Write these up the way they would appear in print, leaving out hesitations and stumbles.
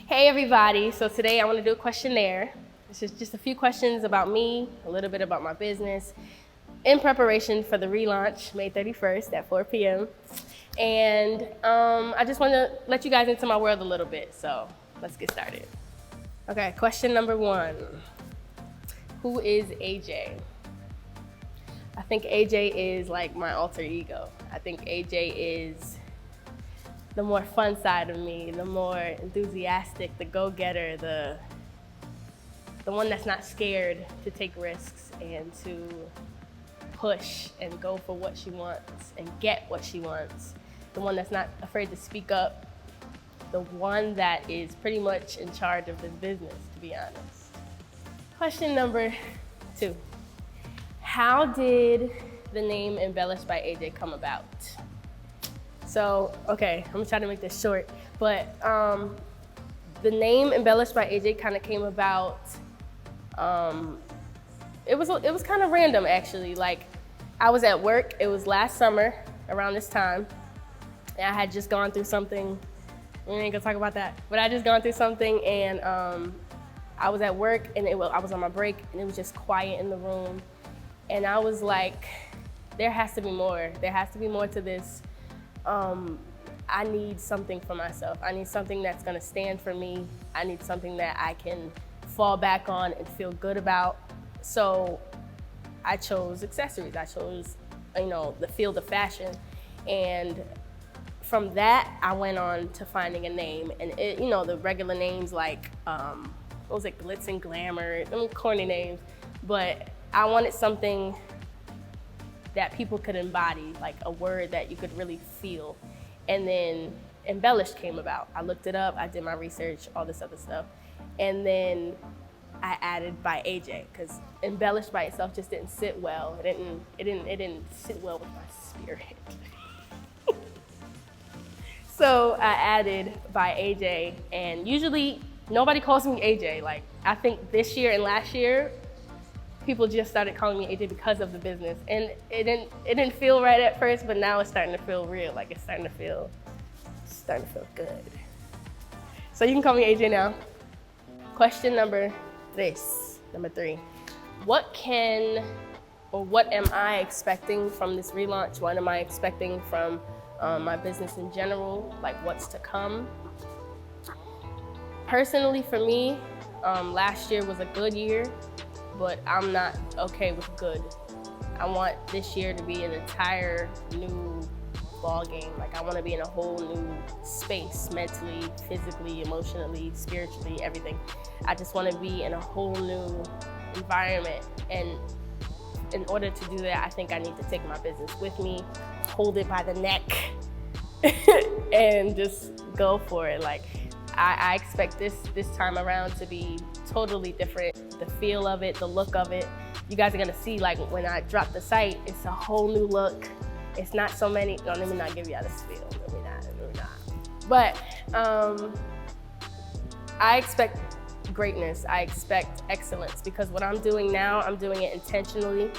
Hey everybody, so today I want to do a questionnaire. This is just a few questions about me, a little bit about my business, in preparation for the relaunch, May 31st at 4 p.m. And I just want to let you guys into my world a little bit, so let's get started. Okay, question number 1. Who is AJ? I think AJ is like my alter ego. I think AJ is the more fun side of me, the more enthusiastic, the go-getter, the one that's not scared to take risks and to push and go for what she wants and get what she wants. The one that's not afraid to speak up. The one that is pretty much in charge of this business, to be honest. Question number 2. How did the name Embellished by AJ come about? So, okay, I'm gonna try to make this short, but the name Embellished by AJ kind of came about, it was kind of random actually. Like, I was at work, it was last summer around this time, and I had just gone through something, we ain't gonna talk about that, but I just gone through something and I was at work and I was on my break and it was just quiet in the room. And I was like, there has to be more. There has to be more to this. I need something for myself. I need something that's gonna stand for me. I need something that I can fall back on and feel good about. So I chose accessories. I chose, the field of fashion. And from that, I went on to finding a name. And the regular names like, what was it, Glitz and Glamour, them corny names. But I wanted something that people could embody, like a word that you could really feel. And then Embellished came about. I looked it up, I did my research, all this other stuff. And then I added by AJ, because Embellished by itself just didn't sit well. It didn't sit well with my spirit. So I added by AJ, and usually nobody calls me AJ. Like, I think this year and last year, people just started calling me AJ because of the business. And it didn't feel right at first, but now it's starting to feel real. Like, it's starting to feel good. So you can call me AJ now. Question number 3. What am I expecting from this relaunch? What am I expecting from my business in general? Like, what's to come? Personally, for me, last year was a good year, but I'm not okay with good. I want this year to be an entire new ball game. Like, I want to be in a whole new space, mentally, physically, emotionally, spiritually, everything. I just want to be in a whole new environment. And in order to do that, I think I need to take my business with me, hold it by the neck, and just go for it. Like, I expect this time around to be totally different. The feel of it, the look of it. You guys are gonna see, like, when I drop the site, it's a whole new look. It's not so many, no, let me not give you all this feel, let me not. But I expect greatness, I expect excellence, because what I'm doing now, I'm doing it intentionally,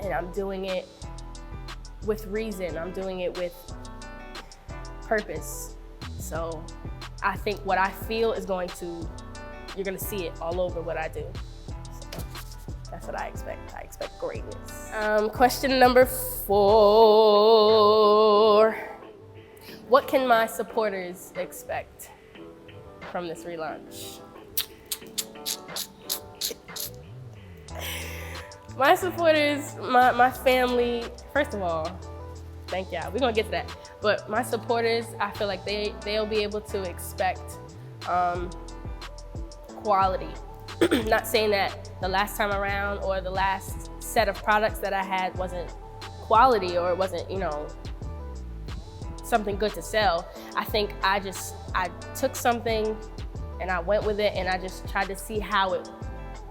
and I'm doing it with reason, I'm doing it with purpose. So I think what I feel is you're gonna see it all over what I do. So that's what I expect. I expect greatness. Question number 4. What can my supporters expect from this relaunch? My supporters, my family, first of all, thank y'all. We're gonna get to that. But my supporters, I feel like they'll be able to expect quality. Not saying that the last time around or the last set of products that I had wasn't quality or it wasn't, something good to sell. I think I took something and I went with it and I just tried to see how it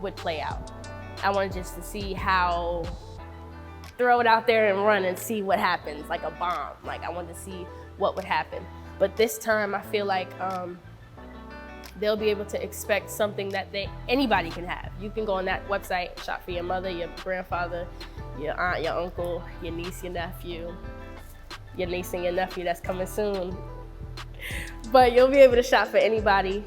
would play out. I wanted just to see throw it out there and run and see what happens, like a bomb. Like, I wanted to see what would happen. But this time I feel like they'll be able to expect something that anybody can have. You can go on that website, shop for your mother, your grandfather, your aunt, your uncle, your niece, your nephew, your niece and your nephew that's coming soon. But you'll be able to shop for anybody.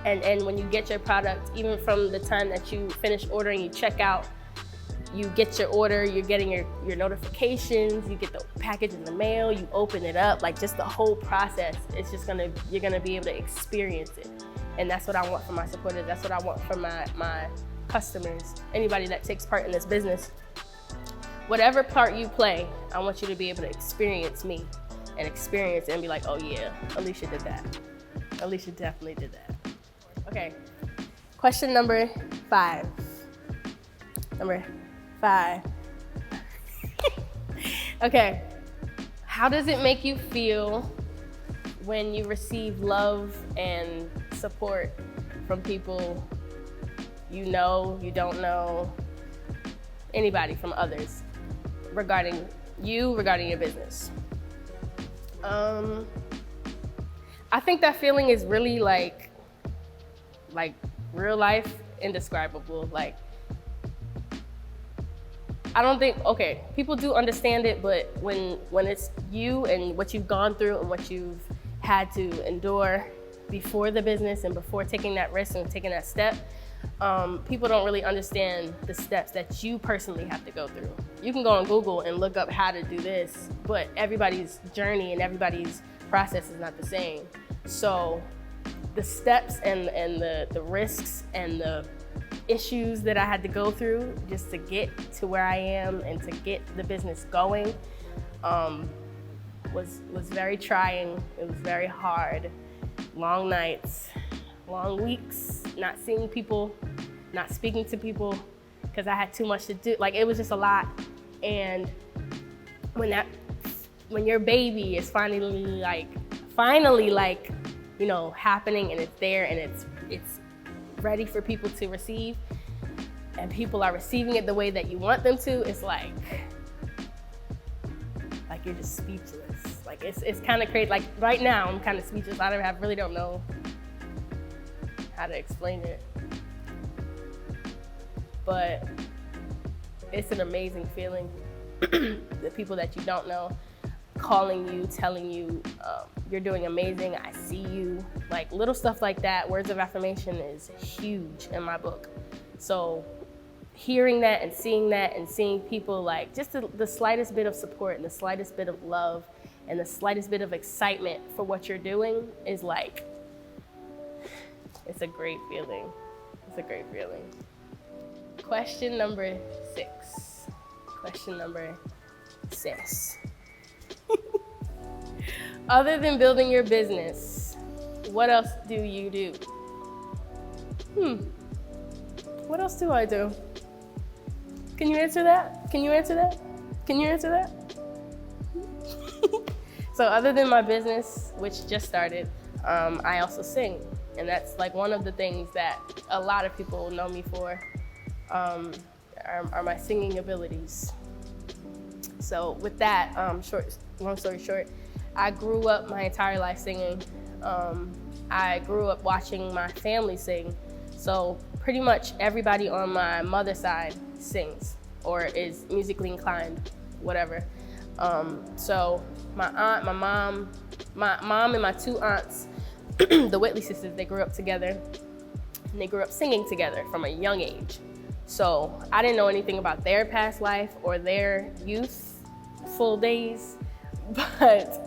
And when you get your product, even from the time that you finish ordering, you check out, you get your order, you're getting your notifications, you get the package in the mail, you open it up, like just the whole process, it's just you're gonna be able to experience it. And that's what I want for my supporters, that's what I want for my customers, anybody that takes part in this business. Whatever part you play, I want you to be able to experience me and experience it and be like, oh yeah, Alesha did that. Alesha definitely did that. Okay, question number 5. Number 5. Okay, how does it make you feel when you receive love and support from people you know, you don't know, anybody, from others, regarding your business? I think that feeling is really like real life indescribable. Like, I don't think, okay, people do understand it, but when it's you and what you've gone through and what you've had to endure before the business and before taking that risk and taking that step, people don't really understand the steps that you personally have to go through. You can go on Google and look up how to do this, but everybody's journey and everybody's process is not the same. So the steps and the risks and the issues that I had to go through just to get to where I am and to get the business going was very trying. It was very hard. Long nights, long weeks, not seeing people, not speaking to people because I had too much to do. Like, it was just a lot. And when your baby is finally you know, happening and it's there and it's ready for people to receive, and people are receiving it the way that you want them to, it's like you're just speechless. Like, it's kind of crazy. Like, right now I'm kind of speechless. I really don't know how to explain it, but it's an amazing feeling. The people that you don't know calling you, telling you you're doing amazing, I see you, like little stuff like that. Words of affirmation is huge in my book. So hearing that and seeing people, like, just the slightest bit of support and the slightest bit of love and the slightest bit of excitement for what you're doing is like, it's a great feeling. It's a great feeling. Question number 6. Question number 6. Other than building your business, what else do you do? What else do I do? Can you answer that? Can you answer that? Can you answer that? So other than my business, which just started, I also sing. And that's like one of the things that a lot of people know me for, are my singing abilities. So with that, long story short, I grew up my entire life singing. I grew up watching my family sing. So pretty much everybody on my mother's side sings or is musically inclined, whatever. So my aunt, my mom and my 2 aunts, the Whitley sisters, they grew up together and they grew up singing together from a young age. So I didn't know anything about their past life or their youthful days, but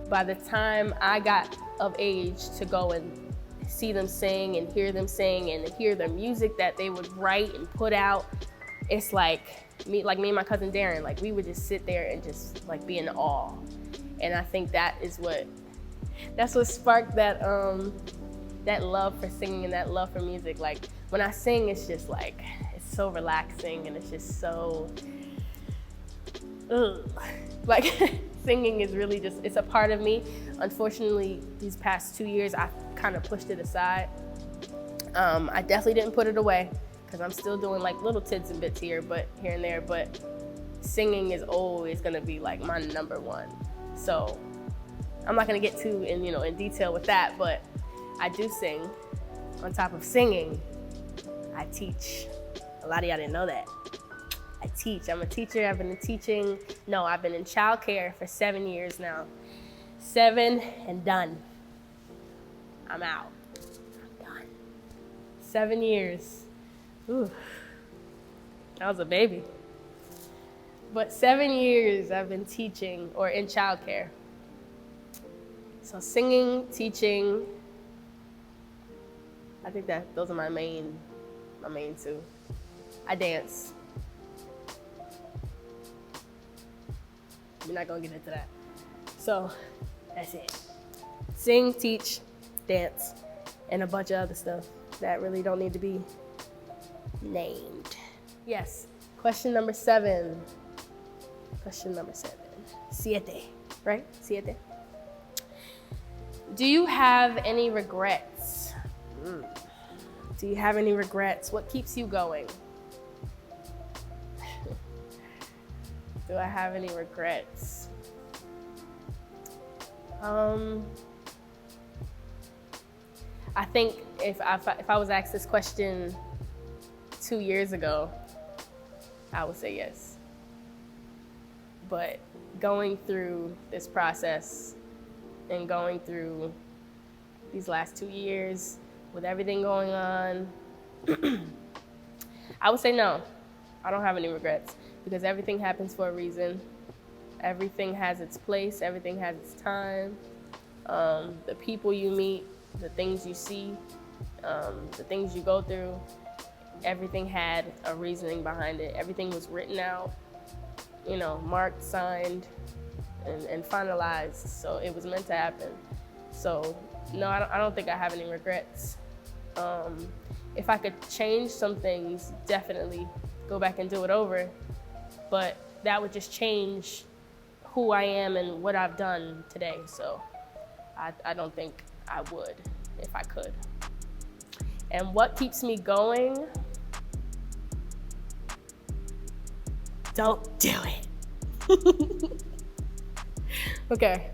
by the time I got of age to go and see them sing and hear them sing and hear the music that they would write and put out, it's like me and my cousin Darren, like we would just sit there and just like be in awe. And I think that's what sparked that love for singing and that love for music. Like when I sing, it's just like, it's so relaxing and it's just so, like singing is really just, it's a part of me. Unfortunately, these past 2 years, I've kind of pushed it aside. I definitely didn't put it away because I'm still doing like little tidbits and bits here and there, but singing is always gonna be like my number one. So I'm not gonna get too in detail with that, but I do sing. On top of singing, I teach. A lot of y'all didn't know that. I teach. I'm a teacher. I've been in childcare for 7 years now. 7 and done. I'm out. I'm done. 7 years. Ooh, I was a baby. But 7 years I've been teaching or in childcare. So singing, teaching, I think that those are my main two. I dance. We're not gonna get into that. So that's it. Sing, teach, dance, and a bunch of other stuff that really don't need to be named. Yes, question number 7. Question number 7. Siete, right? Siete. Do you have any regrets? Do you have any regrets? What keeps you going? Do I have any regrets? I think if I was asked this question 2 years ago, I would say yes. But going through this process and going through these last 2 years with everything going on, I would say no. I don't have any regrets because everything happens for a reason. Everything has its place. Everything has its time. The people you meet, the things you see, the things you go through, everything had a reasoning behind it. Everything was written out, marked, signed, and finalized. So it was meant to happen. So no, I don't think I have any regrets. If I could change some things, definitely go back and do it over. But that would just change who I am and what I've done today. So I don't think I would if I could. And what keeps me going? Don't do it. Okay.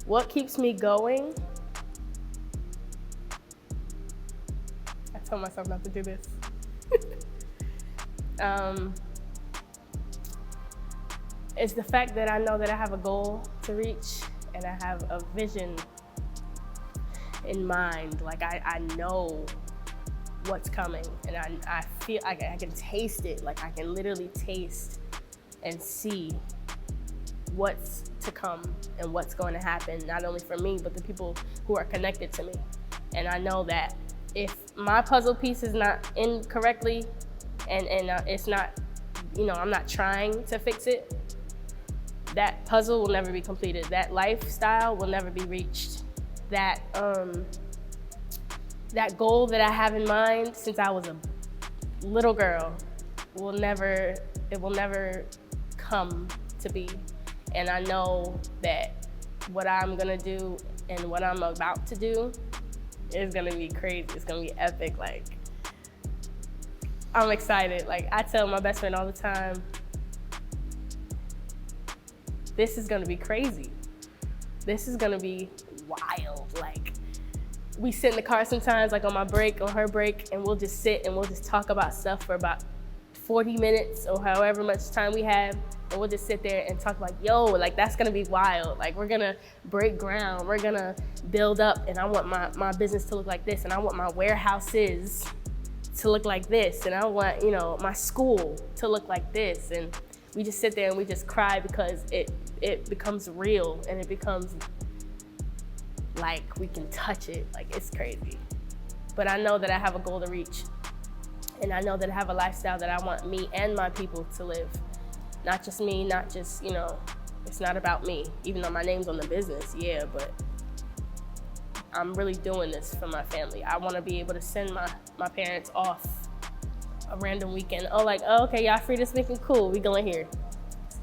What keeps me going? I told myself not to do this. It's the fact that I know that I have a goal to reach and I have a vision in mind. Like I know what's coming and I feel like I can taste it. Like I can literally taste and see what's to come and what's going to happen, not only for me, but the people who are connected to me. And I know that if my puzzle piece is not in correctly and it's not, I'm not trying to fix it, that puzzle will never be completed. That lifestyle will never be reached. That goal that I have in mind since I was a little girl will never come to be. And I know that what I'm gonna do and what I'm about to do is gonna be crazy. It's gonna be epic. Like, I'm excited. Like, I tell my best friend all the time, this is gonna be crazy. This is gonna be wild. Like, we sit in the car sometimes, like on my break, on her break, and we'll just sit and we'll just talk about stuff for about 40 minutes or however much time we have. And we'll just sit there and talk like, yo, like that's gonna be wild. Like we're gonna break ground, we're gonna build up, and I want my business to look like this, and I want my warehouses to look like this, and I want, my school to look like this. And we just sit there and we just cry because it becomes real and it becomes like we can touch it. Like, it's crazy. But I know that I have a goal to reach. And I know that I have a lifestyle that I want me and my people to live. Not just me, not just, it's not about me. Even though my name's on the business, yeah, but I'm really doing this for my family. I want to be able to send my parents off a random weekend. Oh, okay, y'all free this weekend? Cool, we going here.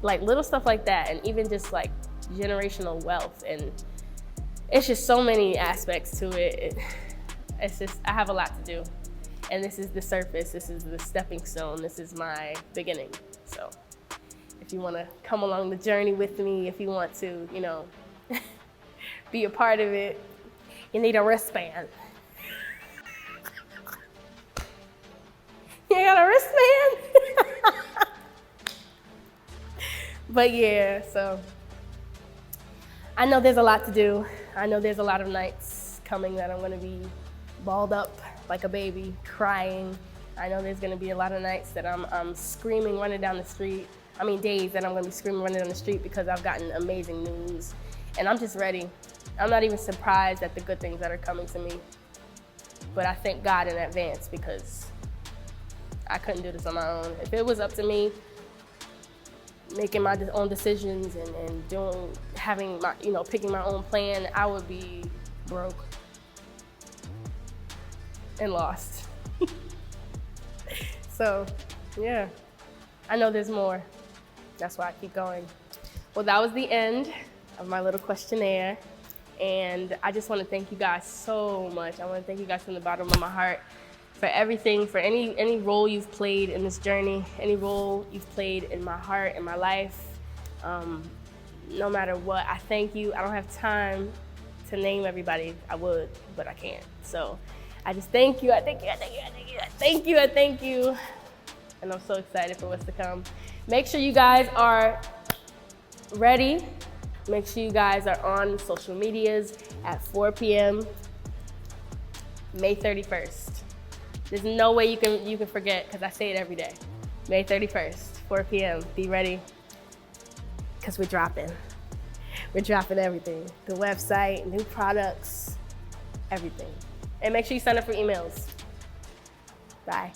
Like little stuff like that, and even just like generational wealth. And it's just so many aspects to it. It's just, I have a lot to do. And this is the surface, this is the stepping stone, this is my beginning. So if you want to come along the journey with me, if you want to, be a part of it, you need a wristband. You got a wristband? But yeah, so I know there's a lot to do. I know there's a lot of nights coming that I'm gonna be balled up like a baby, crying. I know there's gonna be a lot of nights that I'm screaming, running down the street. Days that I'm gonna be screaming, running down the street because I've gotten amazing news. And I'm just ready. I'm not even surprised at the good things that are coming to me. But I thank God in advance because I couldn't do this on my own. If it was up to me, making my own decisions and picking my own plan, I would be broke and lost. So, yeah, I know there's more. That's why I keep going. Well, that was the end of my little questionnaire. And I just want to thank you guys so much. I want to thank you guys from the bottom of my heart for everything, for any role you've played in this journey, any role you've played in my heart, in my life. No matter what, I thank you. I don't have time to name everybody. I would, but I can't. So I just thank you. I thank you. I thank you. I thank you. I thank you. I thank you. And I'm so excited for what's to come. Make sure you guys are ready. Make sure you guys are on social medias at 4 p.m. May 31st. There's no way you can forget because I say it every day. May 31st, 4 p.m. Be ready because we're dropping. We're dropping everything. The website, new products, everything. And make sure you sign up for emails. Bye.